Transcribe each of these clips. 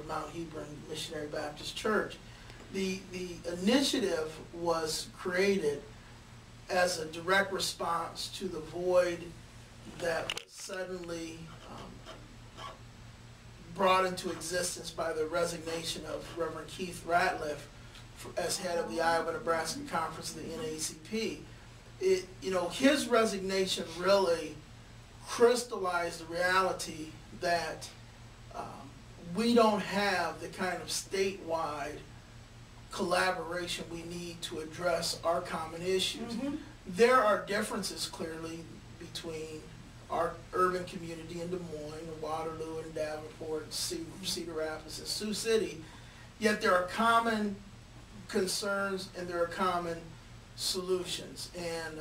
Mount Hebron Missionary Baptist Church. The initiative was created as a direct response to the void that was suddenly brought into existence by the resignation of Reverend Keith Ratliff as head of the Iowa-Nebraska Conference of the NAACP. His resignation really crystallized the reality that we don't have the kind of statewide collaboration we need to address our common issues. Mm-hmm. There are differences clearly between our urban community in Des Moines, and Waterloo, and Davenport, Cedar Rapids, and Sioux City, yet there are common concerns and there are common solutions. And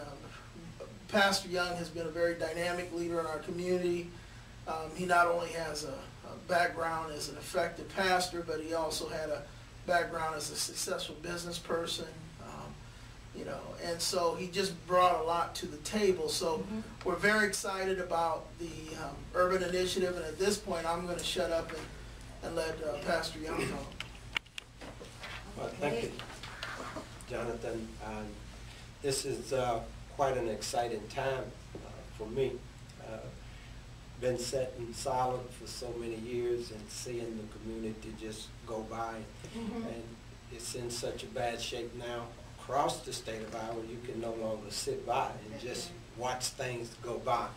Pastor Young has been a very dynamic leader in our community. He not only has a background as an effective pastor, but he also had a background as a successful business person, and so he just brought a lot to the table. So we're very excited about the urban initiative, and at this point I'm going to shut up and let Pastor Young talk. Well, thank you, Jonathan. This is quite an exciting time for me. Been sitting silent for so many years and seeing the community just go by, and it's in such a bad shape now across the state of Iowa. You can no longer sit by and just watch things go by.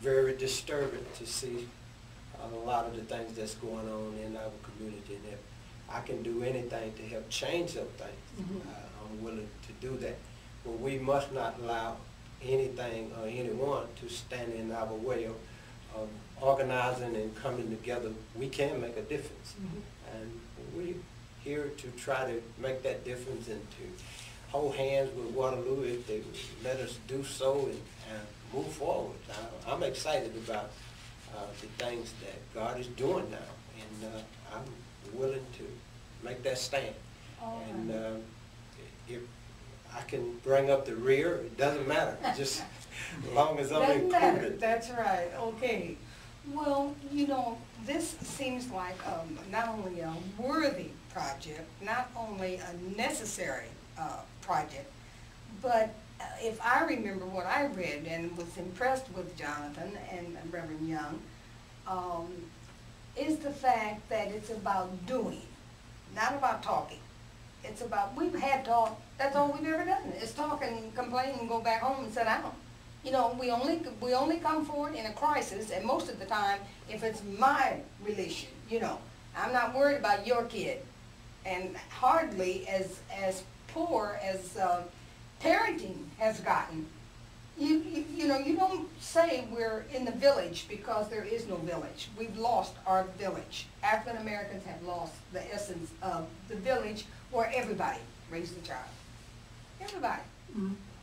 Very disturbing to see a lot of the things that's going on in our community, and if I can do anything to help change those things, I'm willing to do that. But we must not allow anything or anyone to stand in our way of organizing and coming together. We can make a difference, and we're here to try to make that difference and to hold hands with Waterloo if they let us do so and move forward. I'm excited about the things that God is doing now, and I'm willing to make that stand. And if I can bring up the rear, it doesn't matter, just as long as I'm included. That's right. Okay. Well, this seems like not only a worthy project, not only a necessary project, but if I remember what I read and was impressed with Jonathan and Reverend Young, is the fact that it's about doing, not about talking. It's about, we've had talk, that's all we've ever done, is talk and complain and go back home and sit down. We only come forward in a crisis, and most of the time, if it's my relation, I'm not worried about your kid. And hardly as poor as parenting has gotten, you don't say we're in the village because there is no village. We've lost our village. African Americans have lost the essence of the village where everybody raised a child. Everybody.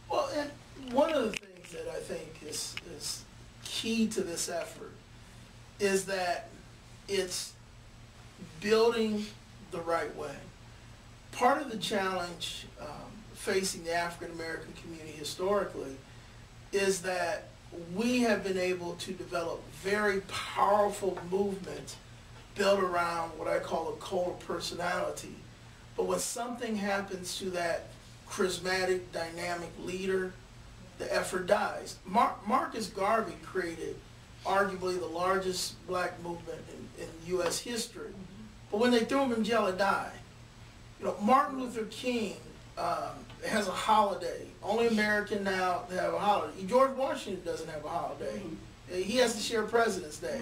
Well, and one of the things that I think is key to this effort is that it's building the right way. Part of the challenge facing the African American community historically is that we have been able to develop very powerful movement built around what I call a cult of personality. But when something happens to that charismatic, dynamic leader, the effort dies. Marcus Garvey created arguably the largest black movement in U.S. history. But when they threw him in jail, it died. Martin Luther King has a holiday. Only American now to have a holiday. George Washington doesn't have a holiday. He has to share President's Day.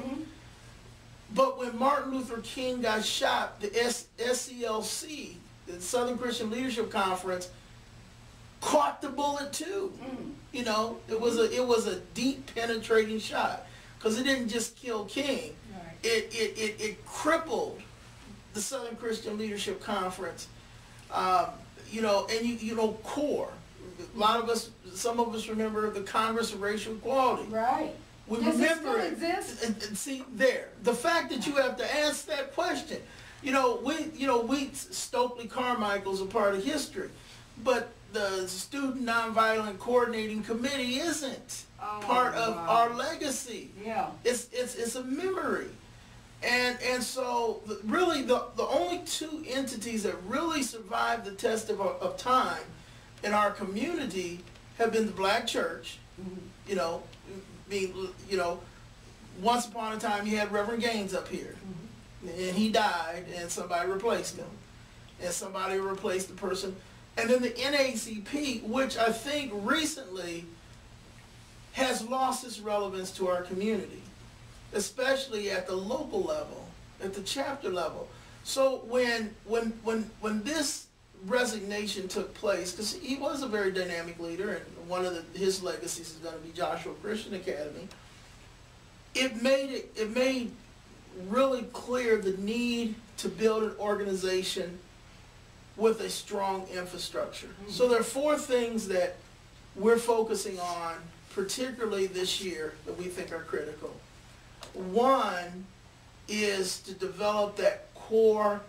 But when Martin Luther King got shot, the SCLC, the Southern Christian Leadership Conference, caught the bullet too. It was a deep penetrating shot, because it didn't just kill King. Right. It crippled the Southern Christian Leadership Conference. CORE. A lot of us, some of us remember the Congress of Racial Equality. Right. We Does remember it still exist? And see there, the fact that you have to ask that question. We Stokely Carmichael's a part of history, but the Student Nonviolent Coordinating Committee isn't part of our legacy. Yeah. It's a memory. And so really the only two entities that really survived the test of time in our community have been the black church. You know, once upon a time you had Reverend Gaines up here, and he died, and somebody replaced him, and somebody replaced the person, and then the NACP, which I think recently has lost its relevance to our community, especially at the local level, at the chapter level. So when this resignation took place, because he was a very dynamic leader, and one of his legacies is going to be Joshua Christian Academy, it made really clear the need to build an organization with a strong infrastructure. So there are four things that we're focusing on, particularly this year, that we think are critical. One is to develop that core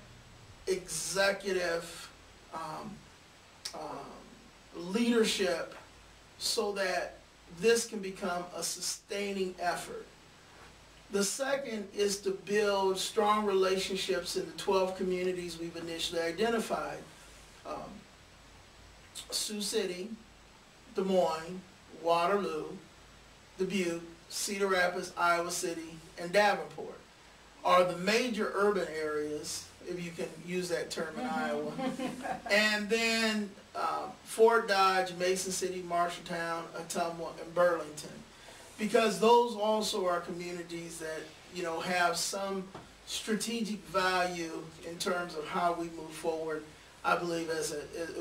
executive leadership so that this can become a sustaining effort. The second is to build strong relationships in the 12 communities we've initially identified. Sioux City, Des Moines, Waterloo, Dubuque, Cedar Rapids, Iowa City, and Davenport are the major urban areas, if you can use that term in Iowa. And then Fort Dodge, Mason City, Marshalltown, Ottumwa, and Burlington. Because those also are communities that, you know, have some strategic value in terms of how we move forward, I believe,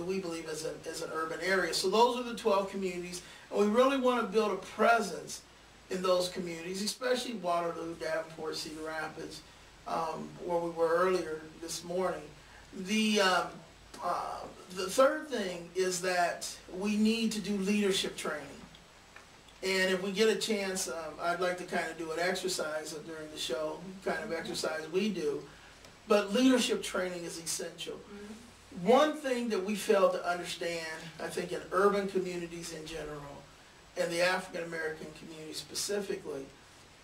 we believe as an urban area. So those are the 12 communities, and we really want to build a presence in those communities, especially Waterloo, Davenport, Cedar Rapids, where we were earlier this morning. The third thing is that we need to do leadership training. And if we get a chance, I'd like to kind of do an exercise during the show, kind of exercise we do. But leadership training is essential. One thing that we fail to understand, I think in urban communities in general, and the African American community specifically,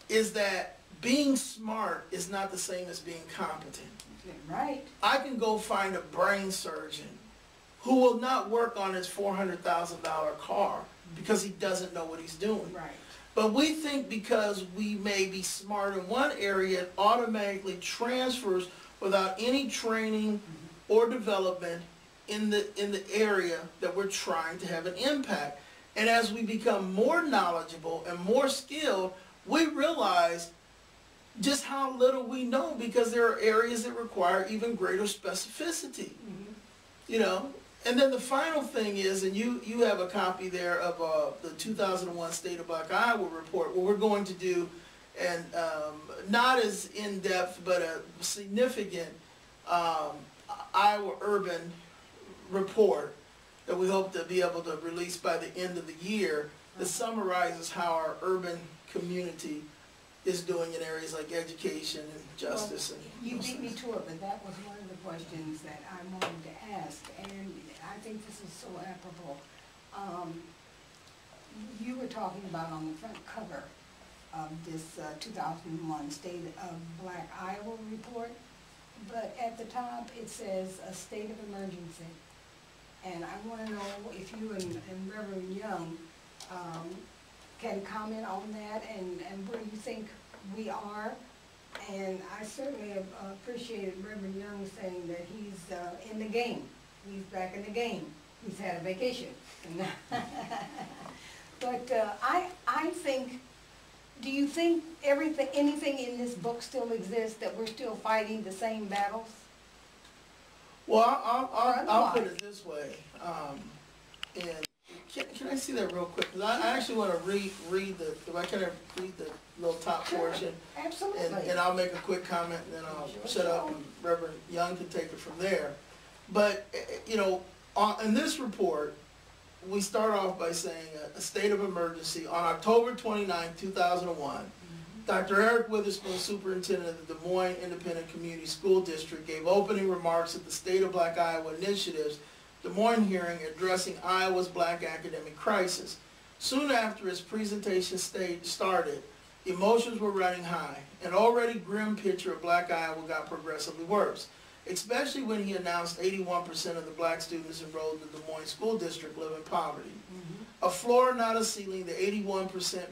is that being smart is not the same as being competent. Right. I can go find a brain surgeon who will not work on his $400,000 car because he doesn't know what he's doing. Right. But we think because we may be smart in one area, it automatically transfers without any training or development in the area that we're trying to have an impact. And as we become more knowledgeable and more skilled, we realize just how little we know, because there are areas that require even greater specificity. You know? And then the final thing is, and you have a copy there of the 2001 State of Black Iowa report, what we're going to do, and not as in-depth, but a significant Iowa urban report that we hope to be able to release by the end of the year that summarizes how our urban community is doing in areas like education and justice. Well, you beat me to it, but that was one of the questions that I wanted to ask, and I think this is so apropos. You were talking about on the front cover of this 2001 State of Black Iowa report, but at the top it says a state of emergency. And I want to know if you and Reverend Young can comment on that and where you think we are. And I certainly have appreciated Reverend Young saying that he's in the game. He's back in the game. He's had a vacation. But I think, do you think anything in this book still exists, that we're still fighting the same battles? Well, I'll put it this way, and can I see that real quick? Because I actually want to read if I can read the little top portion. Absolutely. And I'll make a quick comment, and then I'll shut up, and Reverend Young can take it from there. But, you know, in this report, we start off by saying a state of emergency. On October 29, 2001, Dr. Eric Witherspoon, superintendent of the Des Moines Independent Community School District, gave opening remarks at the State of Black Iowa Initiative's Des Moines hearing addressing Iowa's black academic crisis. Soon after his presentation started, Emotions were running high. An already grim picture of Black Iowa got progressively worse, especially when he announced 81% of the black students enrolled in the Des Moines School District live in poverty. A floor, not a ceiling, the 81%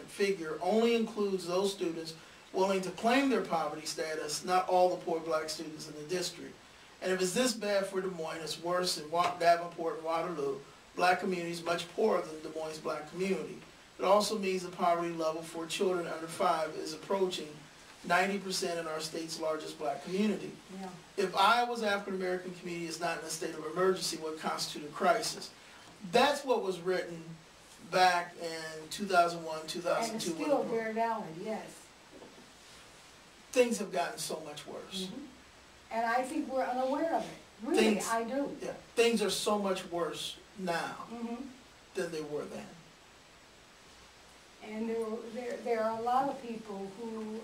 figure only includes those students willing to claim their poverty status, not all the poor black students in the district. And if it's this bad for Des Moines, it's worse in Davenport and Waterloo, black communities much poorer than Des Moines' black community. It also means the poverty level for children under 5 is approaching 90% in our state's largest black community. Yeah. If Iowa's African American community is not in a state of emergency, what constitutes a crisis? That's what was written back in 2001, 2002. And it's still very valid, yes. Things have gotten so much worse. And I think we're unaware of it. Really, I do. Yeah, things are so much worse now than they were then. And there are a lot of people who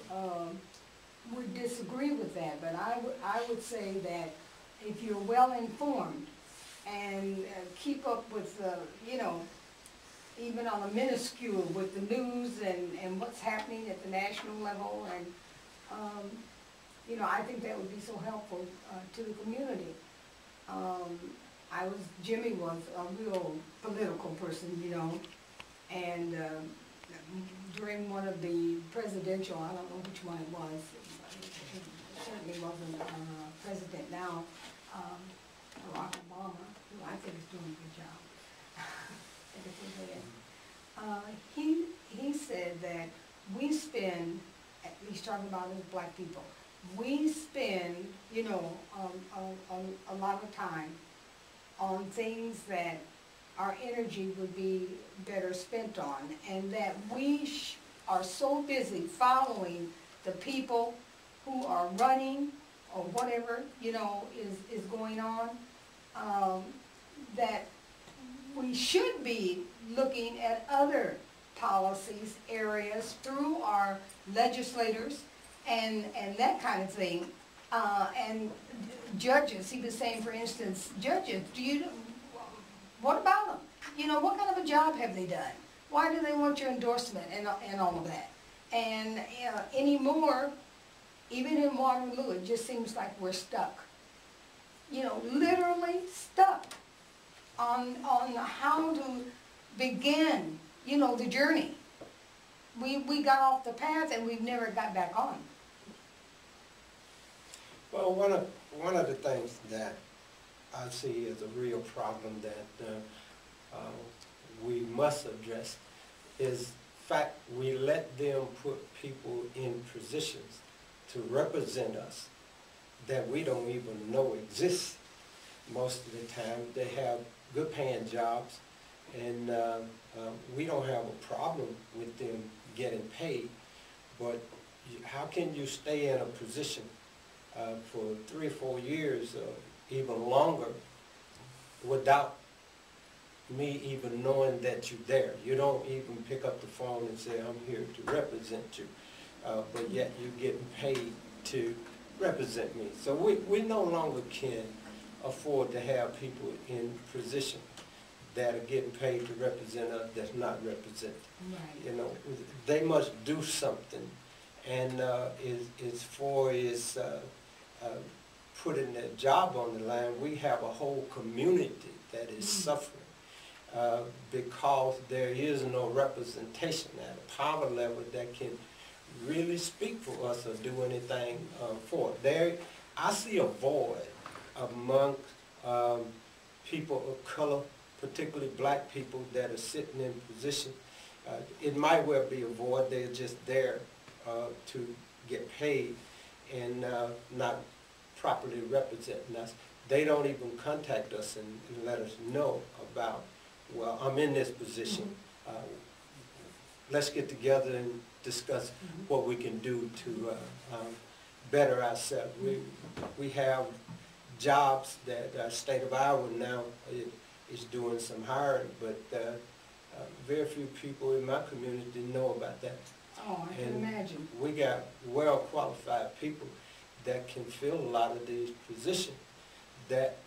would disagree with that, but I would say that if you're well informed and keep up with you know, even on a minuscule with the news and what's happening at the national level, and you know, I think that would be so helpful to the community. Jimmy was a real political person, you know, and during one of the presidential, I don't know which one it was, it certainly wasn't president now, Barack Obama, who I think is doing a good job. He said that we spend, he's talking about us black people, we spend, you know, a lot of time on things that our energy would be better spent on, and that we are so busy following the people who are running or whatever, you know, is going on, that we should be looking at other policies, areas through our legislators and that kind of thing. And judges, he was saying, for instance, judges, what about them? You know, what kind of a job have they done? Why do they want your endorsement and all of that? And anymore, even in Waterloo, it just seems like we're stuck. You know, literally stuck on how to begin, you know, the journey. We got off the path and we've never got back on. Well, one of the things that I see as a real problem that we must address is the fact we let them put people in positions to represent us that we don't even know exist. Most of the time they have good paying jobs, and we don't have a problem with them getting paid, but how can you stay in a position for 3 or 4 years or even longer without me even knowing that you're there? You don't even pick up the phone and say, I'm here to represent you, but yet you're getting paid to represent me. So we no longer can afford to have people in position that are getting paid to represent us that's not represented. Right. You know, they must do something, and as far as putting their job on the line, we have a whole community that is suffering because there is no representation at a power level that can really speak for us or do anything for it. I see a void among people of color, particularly black people that are sitting in position. It might well be a void. They're just there to get paid and not properly representing us. They don't even contact us and let us know about, well, I'm in this position. Let's get together and discuss what we can do to better ourselves. We have jobs that state of Iowa now is doing some hiring, but very few people in my community know about that. Oh, I can imagine. We got well-qualified people that can fill a lot of these positions that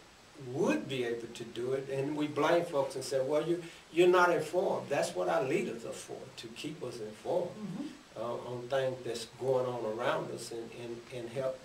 would be able to do it, and we blame folks and say, well, you're not informed. That's what our leaders are for, to keep us informed on things that's going on around us and help